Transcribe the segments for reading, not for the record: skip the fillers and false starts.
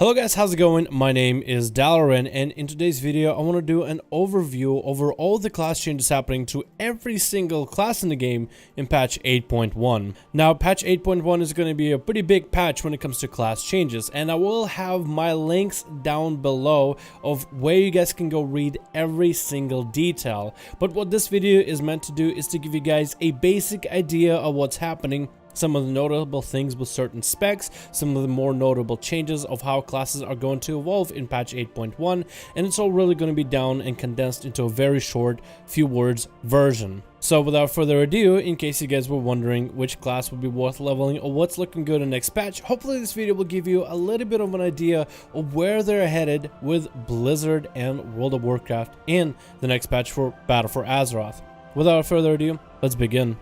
Hello guys, how's it going? My name is Dalaran, and in today's video I want to do an overview over all the class changes happening to every single class in the game in patch 8.1. Now patch 8.1 is going to be a pretty big patch when it comes to class changes, and I will have my links down below of where you guys can go read every single detail. But what this video is meant to do is to give you guys a basic idea of what's happening, some of the notable things with certain specs, some of the more notable changes of how classes are going to evolve in patch 8.1, and it's all really going to be down and condensed into a very short, few words version. So without further ado, in case you guys were wondering which class would be worth leveling or what's looking good in the next patch, hopefully this video will give you a little bit of an idea of where they're headed with Blizzard and World of Warcraft in the next patch for Battle for Azeroth. Without further ado, let's begin.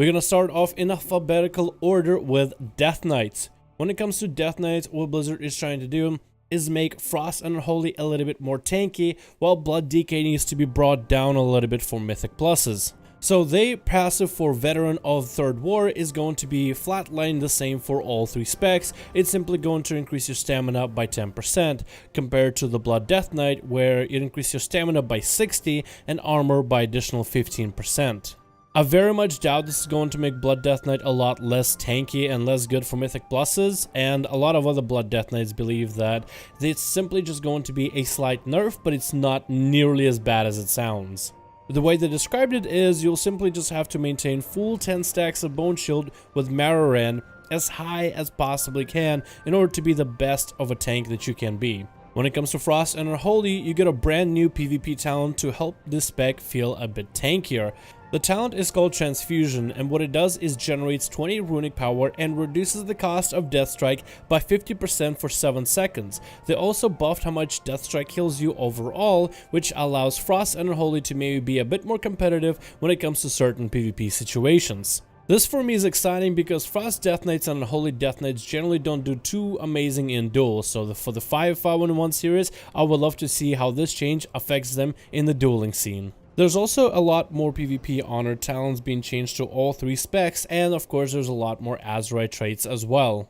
We're gonna start off in alphabetical order with Death Knights. When it comes to Death Knights, what Blizzard is trying to do is make Frost and Unholy a little bit more tanky, while Blood DK needs to be brought down a little bit for Mythic pluses. So they passive for Veteran of Third War is going to be flatline the same for all three specs. It's simply going to increase your stamina by 10% compared to the Blood Death Knight, where it increases your stamina by 60 and armor by additional 15%. I very much doubt this is going to make Blood Death Knight a lot less tanky and less good for Mythic pluses, and a lot of other Blood Death Knights believe that it's simply just going to be a slight nerf, but it's not nearly as bad as it sounds. The way they described it is you'll simply just have to maintain full 10 stacks of Bone Shield with Dalaran as high as possibly can in order to be the best of a tank that you can be. When it comes to Frost and Unholy, you get a brand new PvP talent to help this spec feel a bit tankier. The talent is called Transfusion, and what it does is generates 20 runic power and reduces the cost of Deathstrike by 50% for 7 seconds. They also buffed how much Deathstrike heals you overall, which allows Frost and Unholy to maybe be a bit more competitive when it comes to certain PvP situations. This for me is exciting because Frost Death Knights and Unholy Death Knights generally don't do too amazing in duels, so for the 5.5.1 series, I would love to see how this change affects them in the dueling scene. There's also a lot more PvP honor talents being changed to all three specs, and of course there's a lot more Azeroth traits as well.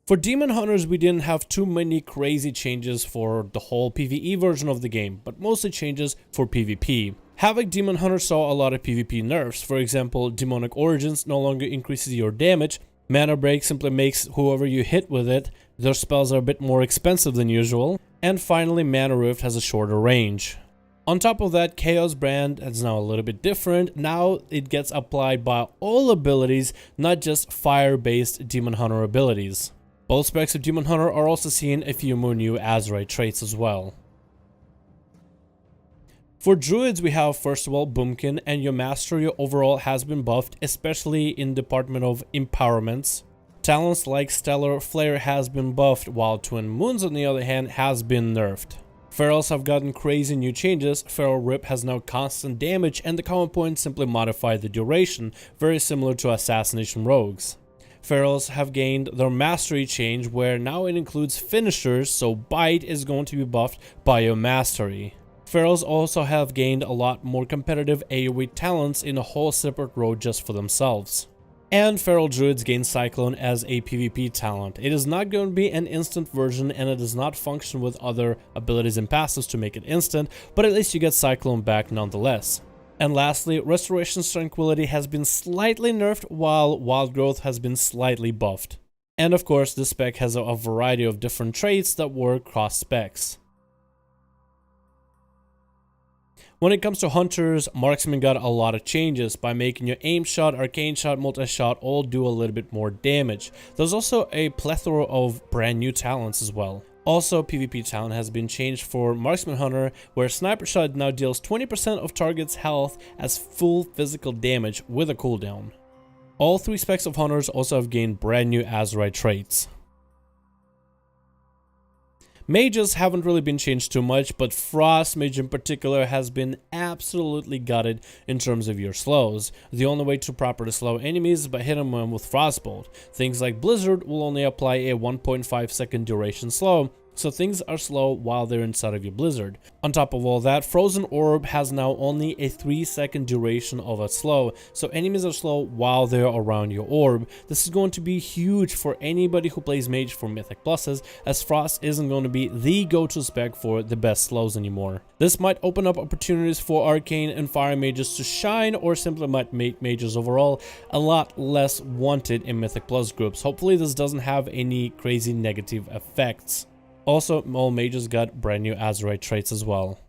For Demon Hunters, we didn't have too many crazy changes for the whole PvE version of the game, but mostly changes for PvP. Havoc Demon Hunter saw a lot of PvP nerfs. For example, Demonic Origins no longer increases your damage, Mana Break simply makes whoever you hit with it, their spells are a bit more expensive than usual, and finally Mana Rift has a shorter range. On top of that, Chaos Brand is now a little bit different. Now it gets applied by all abilities, not just fire-based Demon Hunter abilities. Both specs of Demon Hunter are also seeing a few more new Azeroth traits as well. For Druids, we have first of all Boomkin, and your mastery overall has been buffed, especially in department of empowerments. Talents like Stellar Flare has been buffed, while Twin Moons on the other hand has been nerfed. Ferals have gotten crazy new changes. Feral Rip has now constant damage, and the common points simply modify the duration, very similar to Assassination rogues. Ferals have gained their mastery change, where now it includes finishers, so Bite is going to be buffed by your mastery. Ferals also have gained a lot more competitive AoE talents in a whole separate row just for themselves. And Feral Druids gain Cyclone as a PvP talent. It is not going to be an instant version, and it does not function with other abilities and passives to make it instant, but at least you get Cyclone back nonetheless. And lastly, Restoration's Tranquility has been slightly nerfed, while Wild Growth has been slightly buffed. And of course, this spec has a variety of different traits that work cross specs. When it comes to Hunters, Marksman got a lot of changes by making your Aim Shot, Arcane Shot, Multi-Shot all do a little bit more damage. There's also a plethora of brand new talents as well. Also, PvP talent has been changed for Marksman Hunter, where Sniper Shot now deals 20% of target's health as full physical damage with a cooldown. All three specs of Hunters also have gained brand new Azeroth traits. Mages haven't really been changed too much, but Frost Mage in particular has been absolutely gutted in terms of your slows. The only way to properly slow enemies is by hitting them with Frostbolt. Things like Blizzard will only apply a 1.5 second duration slow, so things are slow while they're inside of your blizzard. On top of all that, Frozen Orb has now only a 3-second duration of a slow, so enemies are slow while they're around your orb. This is going to be huge for anybody who plays Mage for Mythic Pluses, as Frost isn't going to be the go-to spec for the best slows anymore. This might open up opportunities for Arcane and Fire Mages to shine, or simply might make Mages overall a lot less wanted in Mythic Plus groups. Hopefully this doesn't have any crazy negative effects. Also, all mages got brand new Azeroth traits as well.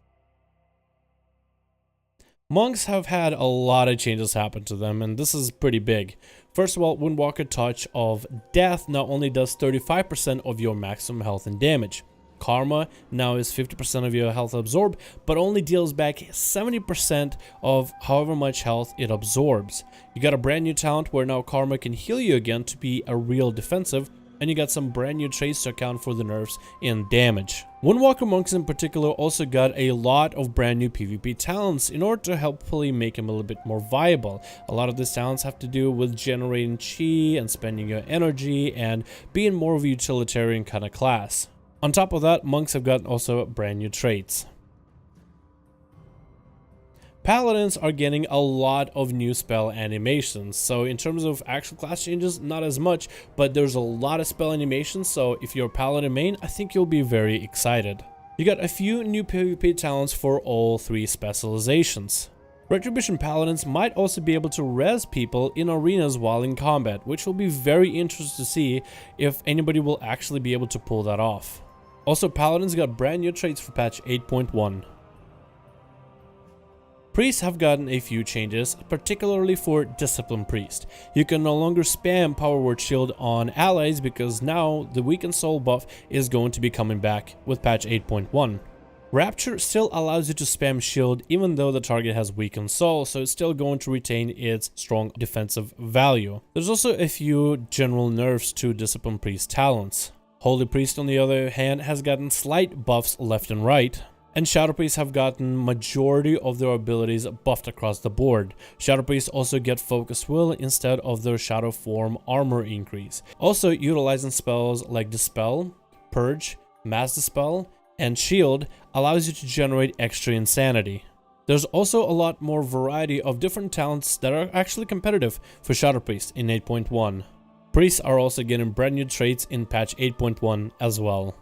Monks have had a lot of changes happen to them, and this is pretty big. First of all, Windwalker Touch of Death now only does 35% of your maximum health and damage. Karma now is 50% of your health absorbed, but only deals back 70% of however much health it absorbs. You got a brand new talent where now Karma can heal you again to be a real defensive, and you got some brand new traits to account for the nerfs in damage. Windwalker Monks in particular also got a lot of brand new PvP talents in order to helpfully make them a little bit more viable. A lot of these talents have to do with generating chi and spending your energy and being more of a utilitarian kind of class. On top of that, monks have got also brand new traits. Paladins are getting a lot of new spell animations, so in terms of actual class changes, not as much, but there's a lot of spell animations, so if you're a Paladin main, I think you'll be very excited. You got a few new PvP talents for all 3 specializations. Retribution Paladins might also be able to res people in arenas while in combat, which will be very interesting to see if anybody will actually be able to pull that off. Also, Paladins got brand new traits for patch 8.1. Priests have gotten a few changes, particularly for Discipline Priest. You can no longer spam Power Word Shield on allies because now the Weakened Soul buff is going to be coming back with patch 8.1. Rapture still allows you to spam Shield even though the target has Weakened Soul, so it's still going to retain its strong defensive value. There's also a few general nerfs to Discipline Priest talents. Holy Priest, on the other hand, has gotten slight buffs left and right. And Shadow Priests have gotten majority of their abilities buffed across the board. Shadow Priests also get Focused Will instead of their Shadow Form armor increase. Also, utilizing spells like Dispel, Purge, Mass Dispel, and Shield allows you to generate extra insanity. There's also a lot more variety of different talents that are actually competitive for Shadow Priests in 8.1. Priests are also getting brand new traits in patch 8.1 as well.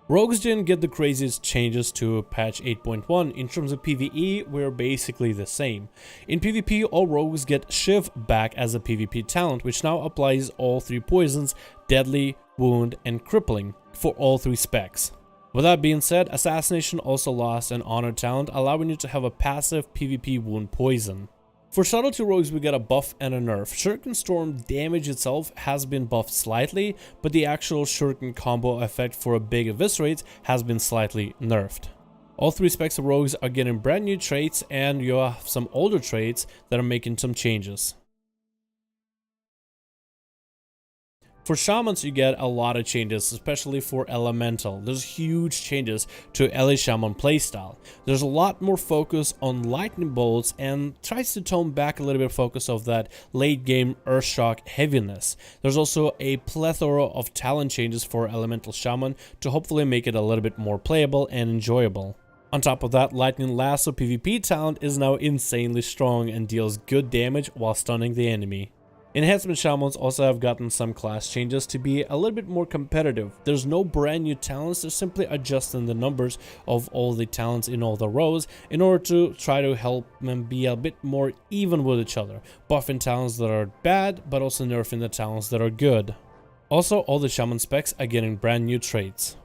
Rogues didn't get the craziest changes to patch 8.1. In terms of PvE, we're basically the same. In PvP, all rogues get Shiv back as a PvP talent, which now applies all 3 poisons, Deadly, Wound, and Crippling for all 3 specs. With that being said, Assassination also lost an Honor talent, allowing you to have a passive PvP wound poison. For Subtlety Rogues, we got a buff and a nerf. Shuriken Storm damage itself has been buffed slightly, but the actual Shuriken combo effect for a big eviscerate has been slightly nerfed. All 3 specs of Rogues are getting brand new traits, and you have some older traits that are making some changes. For Shamans, you get a lot of changes, especially for Elemental. There's huge changes to LA Shaman playstyle. There's a lot more focus on lightning bolts and tries to tone back a little bit of focus of that late game Earthshock heaviness. There's also a plethora of talent changes for Elemental Shaman to hopefully make it a little bit more playable and enjoyable. On top of that, Lightning Lasso PvP talent is now insanely strong and deals good damage while stunning the enemy. Enhancement Shamans also have gotten some class changes to be a little bit more competitive. There's no brand new talents, they're simply adjusting the numbers of all the talents in all the rows in order to try to help them be a bit more even with each other, buffing talents that are bad but also nerfing the talents that are good. Also, all the Shaman specs are getting brand new traits.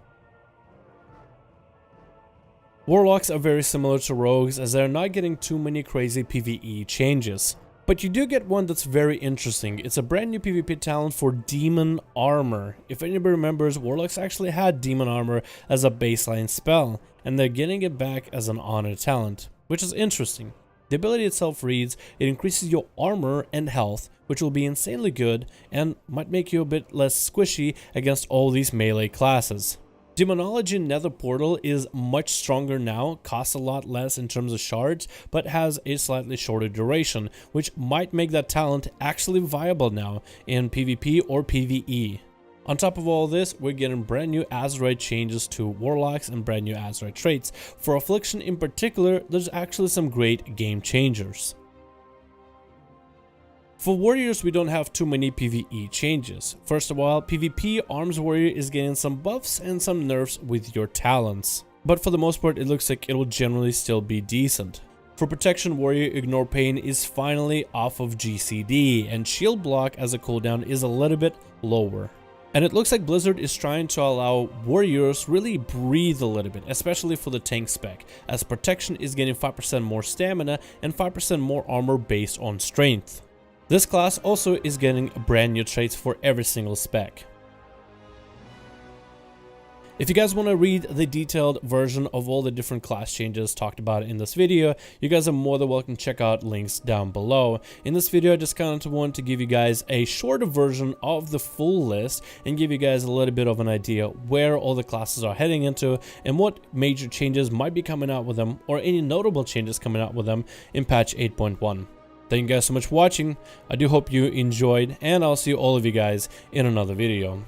Warlocks are very similar to Rogues as they're not getting too many crazy PvE changes. But you do get one that's very interesting. It's a brand new PvP talent for Demon Armor. If anybody remembers, Warlocks actually had Demon Armor as a baseline spell, and they're getting it back as an honor talent, which is interesting. The ability itself reads, it increases your armor and health, which will be insanely good and might make you a bit less squishy against all these melee classes. Demonology Nether Portal is much stronger now, costs a lot less in terms of shards, but has a slightly shorter duration, which might make that talent actually viable now in PvP or PvE. On top of all this, we're getting brand new Azeroth changes to Warlocks and brand new Azeroth traits. For Affliction in particular, there's actually some great game changers. For Warriors, we don't have too many PvE changes. First of all, PvP Arms Warrior is getting some buffs and some nerfs with your talents. But for the most part, it looks like it will generally still be decent. For Protection Warrior, Ignore Pain is finally off of GCD, and Shield Block as a cooldown is a little bit lower. And it looks like Blizzard is trying to allow warriors really breathe a little bit, especially for the tank spec, as Protection is getting 5% more stamina and 5% more armor based on strength. This class also is getting brand new traits for every single spec. If you guys want to read the detailed version of all the different class changes talked about in this video, you guys are more than welcome to check out links down below. In this video, I just kind of want to give you guys a shorter version of the full list and give you guys a little bit of an idea where all the classes are heading into and what major changes might be coming out with them, or any notable changes coming out with them in patch 8.1. Thank you guys so much for watching. I do hope you enjoyed, and I'll see all of you guys in another video.